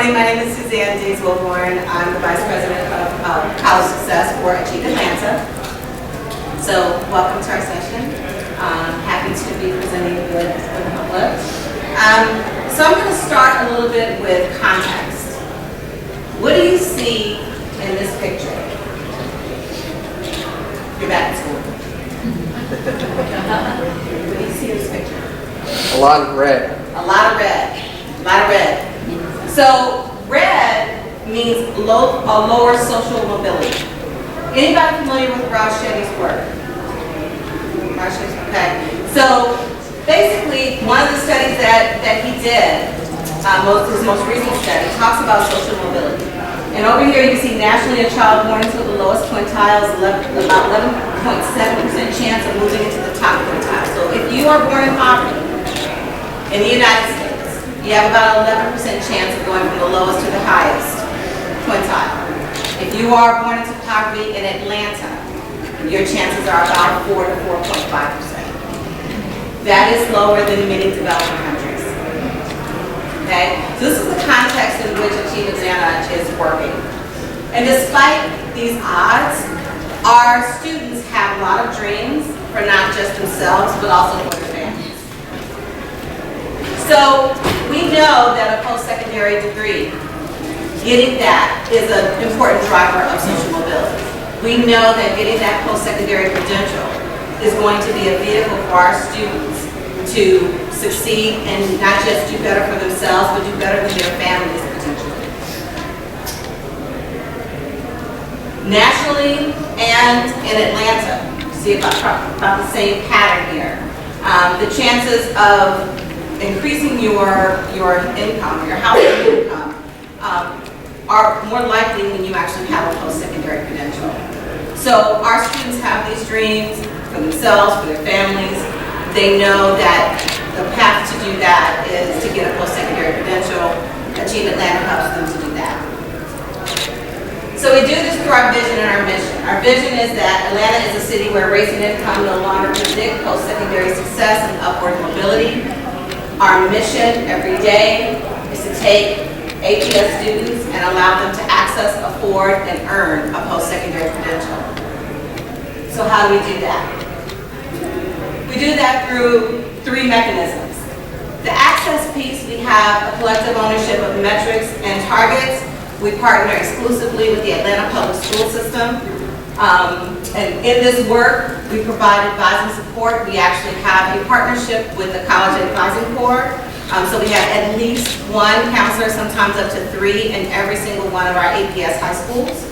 morning. My name is Susanne Diggs-Wilborn. I'm the Vice President of College Success for Achieve Atlanta. So welcome to our session. Happy to be presenting with Uplift. So I'm going to start a little bit with context. What do you see in this picture? You're back at school. What do you see in this picture? A lot of red. A lot of red. A lot of red. So red means a lower social mobility. Anybody familiar with Raj Shetty's work? Raj Shetty, okay. So basically, one of the studies that he did, his most recent study, talks about social mobility. And over here you see nationally a child born into the lowest quintile is about 11.7% chance of moving into the top quintile. So if you are born in poverty in the United States, you have about 11% chance of going from the lowest to the highest quintile. If you are born into poverty in Atlanta, your chances are about 4 to 4.5%. That is lower than many developing countries. Okay? So this is the context in which Achieve Atlanta is working. And despite these odds, our students have a lot of dreams for not just themselves, but also for their families. So we know that a post-secondary degree, getting that is an important driver of social mobility. We know that getting that post-secondary credential is going to be a vehicle for our students to succeed and not just do better for themselves, but do better than their families potentially. Nationally and in Atlanta, you see about the same pattern here. The chances of increasing your income, your household income, are more likely when you actually have a post-secondary credential. So our students have these dreams for themselves, for their families. They know that the path to do that is to get a post-secondary credential. Achieve Atlanta helps them to do that. So we do this through our vision and our mission. Our vision is that Atlanta is a city where race and income no longer predict post-secondary success and upward mobility. Our mission every day is to take APS students and allow them to access, afford, and earn a post-secondary credential. So how do we do that? We do that through three mechanisms. The access piece, we have a collective ownership of metrics and targets. We partner exclusively with the Atlanta Public School System. And in this work, we provide advising support. We actually have a partnership with the College Advising Corps. So we have at least one counselor, sometimes up to 3 in every single one of our APS high schools.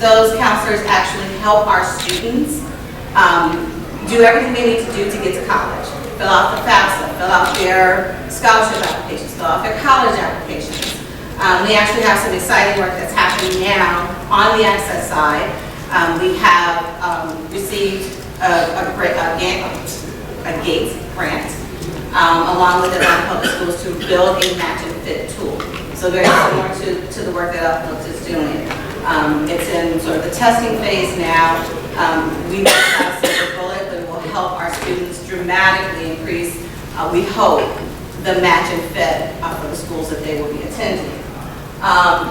Those counselors actually help our students do everything they need to do to get to college. Fill out the FAFSA, fill out their scholarship applications, fill out their college applications. We actually have some exciting work that's happening now on the access side. We have received a GATE grant along with Atlanta Public Schools to build a match and fit tool. So very similar to the work that Uplift is doing. It's in sort of the testing phase now. We don't have a silver bullet, but it will help our students dramatically increase, we hope, the match and fit for the schools that they will be attending.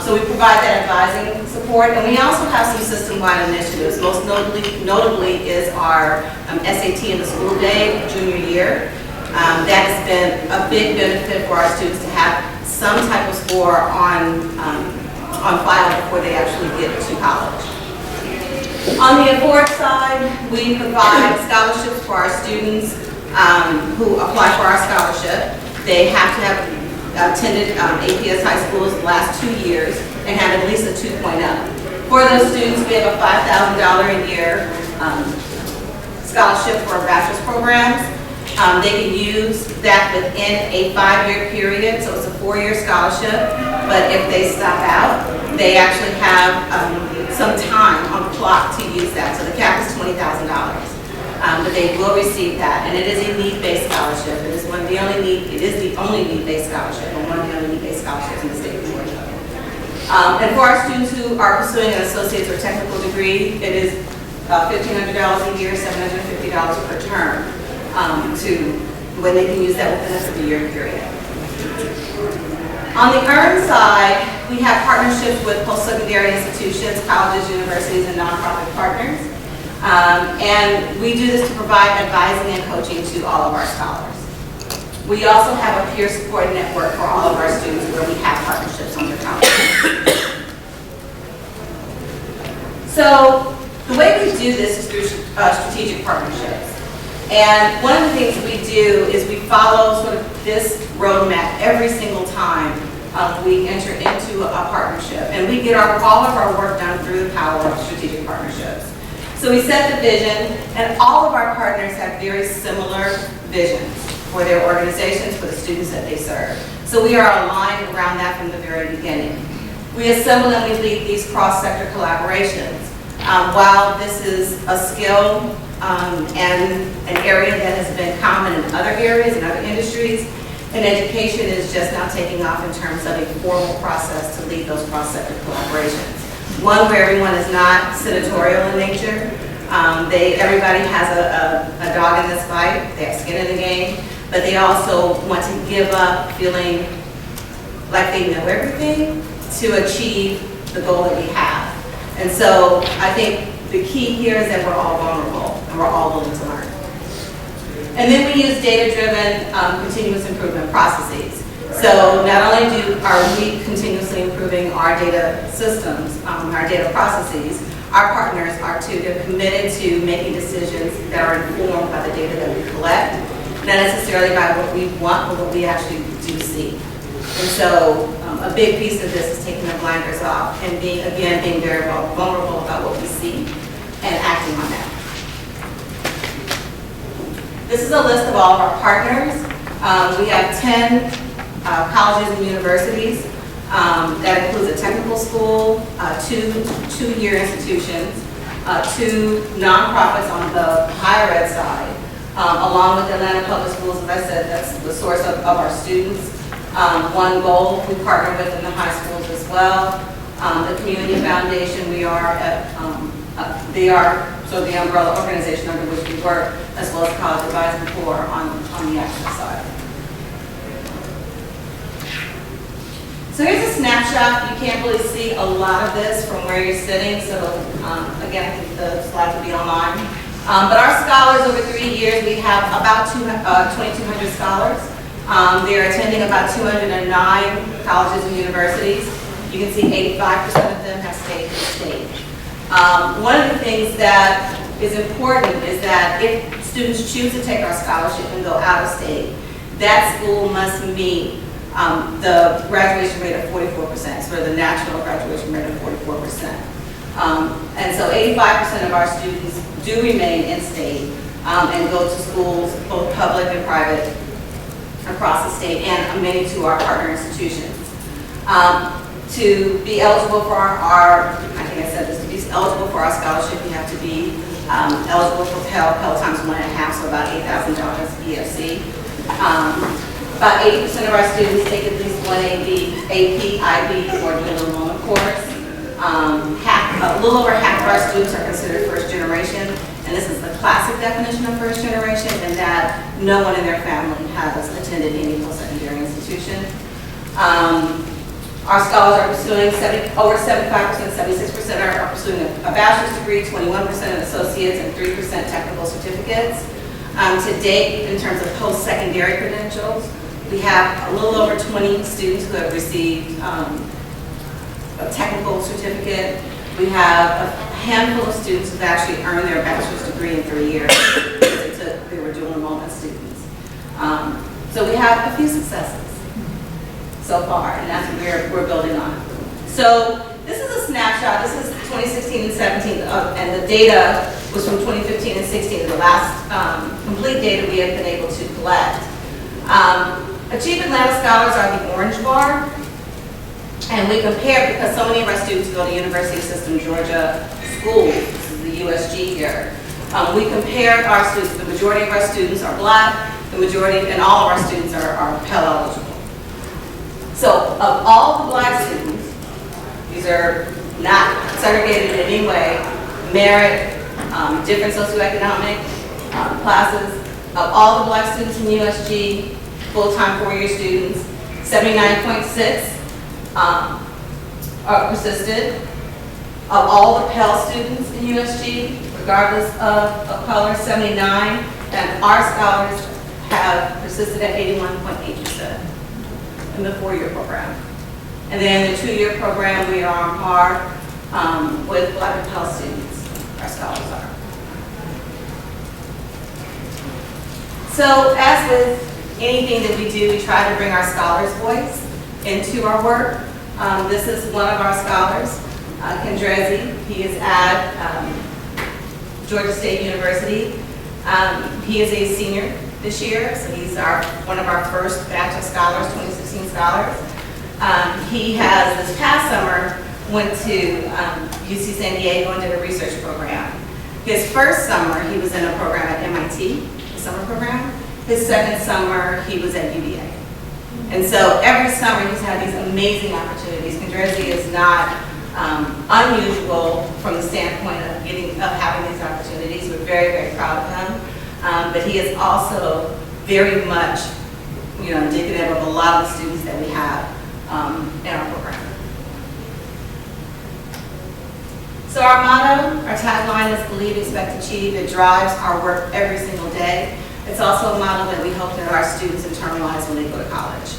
So we provide that advising support, and we also have some system-wide initiatives. Most notably is our SAT in the school day, junior year. That has been a big benefit for our students to have some type of score on file before they actually get to college. On the award side, we provide scholarships for our students who apply for our scholarship. They have to have attended APS high schools the last 2 years and have at least a 2.0. For those students, we have a $5,000 a year scholarship for bachelor's programs. They can use that within a 5-year period, so it's a 4-year scholarship. But if they stop out, they actually have some time on the clock to use that. So the cap is $20,000. But they will receive that, and it is a need-based scholarship. It is the only need-based scholarship, and one of the only need-based scholarships in the state of Georgia. And for our students who are pursuing an associate's or technical degree, it is $1,500 a year, $750 per term, when they can use that within a 3-year period. On the earn side, we have partnerships with post-secondary institutions, colleges, universities, and nonprofit partners. And we do this to provide advising and coaching to all of our scholars. We also have a peer support network for all of our students where we have partnerships on the college. So the way we do this is through strategic partnerships. And one of the things we do is we follow sort of this roadmap every single time we enter into a partnership. And we get all of our work done through the power of strategic partnerships. So we set the vision, and all of our partners have very similar visions for their organizations, for the students that they serve. So we are aligned around that from the very beginning. We assemble and we lead these cross-sector collaborations. While this is a skill and an area that has been common in other areas and other industries, and education is just now taking off in terms of a formal process to lead those cross-sector collaborations. One where everyone is not senatorial in nature. Everybody has a dog in this fight. They have skin in the game, but they also want to give up feeling like they know everything to achieve the goal that we have. And so I think the key here is that we're all vulnerable and we're all willing to learn. And then we use data-driven continuous improvement processes. So not only are we continuously improving our data systems, our data processes, our partners are too. They're committed to making decisions that are informed by the data that we collect, not necessarily by what we want, but what we actually do see. And so a big piece of this is taking the blinders off and being very vulnerable about what we see and acting on that. This is a list of all of our partners. We have 10 colleges and universities. That includes a technical school, two-year institutions, 2 nonprofits on the higher ed side, along with Atlanta Public Schools. As I said, that's the source of our students. One goal we partner with in the high schools as well. The Community Foundation, they are the umbrella organization under which we work, as well as College Advisory Corps on the access side. So here's a snapshot. You can't really see a lot of this from where you're sitting, so again, I think the slides will be online. But our scholars over 3 years, we have about 2,200 scholars. They're attending about 209 colleges and universities. You can see 85% of them have stayed in the state. One of the things that is important is that if students choose to take our scholarship and go out of state, that school must meet the graduation rate of 44%, sort of the national graduation rate of 44%. And so 85% of our students do remain in state and go to schools, both public and private, across the state, and many to our partner institutions. To be eligible for I think I said this, to be eligible for our scholarship, you have to be eligible for Pell times 1.5, so about $8,000 EFC. About 80% of our students take at least one AP, IB, or dual enrollment course. A little over half of our students are considered first generation, and this is the classic definition of first generation, and that no one in their family has attended any post-secondary institution. Our scholars are pursuing over 75%, 76% are pursuing a bachelor's degree, 21% associates, and 3% technical certificates. To date, in terms of post-secondary credentials, we have a little over 20 students who have received a technical certificate. We have a handful of students who have actually earned their bachelor's degree in 3 years. They were dual enrollment students. So we have a few successes so far, and that's what we're building on. So this is a snapshot. This is 2016 and 17, and the data was from 2015 and 16, the last complete data we have been able to collect. Achieve Atlanta scholars are the orange bar, and we compared, because so many of our students go to University System Georgia schools, this is the USG here. We compared our students. The majority of our students are Black, the majority, and all of our students are Pell eligible. So of all the Black students, these are not segregated in any way, merit, different socioeconomic classes. Of all the Black students in USG, full-time 4-year students, 79.6 are persisted. Of all the Pell students in USG, regardless of color, 79, and our scholars have persisted at 81.8% in the 4-year program. And then the 2-year program, we are on par with Black and Pell students, our scholars are. So as with anything that we do, we try to bring our scholars' voice into our work. This is one of our scholars, Kendrezi. He is at Georgia State University. He is a senior this year, so he's one of our first batch of scholars, 2016 scholars. He has, this past summer, went to UC San Diego and did a research program. His first summer, he was in a program at MIT, the summer program. His second summer, he was at UVA. And so every summer, he's had these amazing opportunities. Kendrezi is not unusual from the standpoint of having these opportunities. We're very, very proud of him. But he is also very much, indicative of a lot of the students that we have in our program. So our motto, our tagline is believe, expect, achieve. It drives our work every single day. It's also a motto that we hope that our students internalize when they go to college.